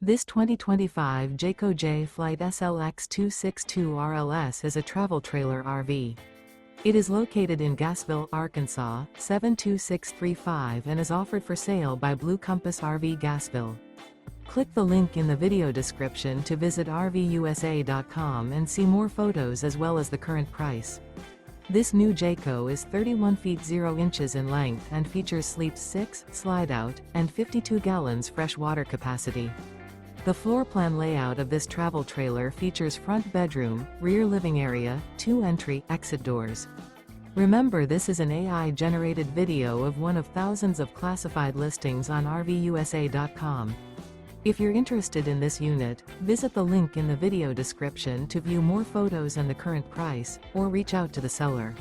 This 2025 Jayco Jay Flight SLX 262 RLS is a travel trailer RV. It is located in Gassville, Arkansas, 72635 and is offered for sale by Blue Compass RV Gassville. Click the link in the video description to visit RVUSA.com and see more photos as well as the current price. This new Jayco is 31 feet 0 inches in length and features sleeps 6, slide-out, and 52 gallons fresh water capacity. The floor plan layout of this travel trailer features front bedroom, rear living area, 2 entry/exit doors. Remember, this is an AI-generated video of one of thousands of classified listings on RVUSA.com. If you're interested in this unit, visit the link in the video description to view more photos and the current price, or reach out to the seller.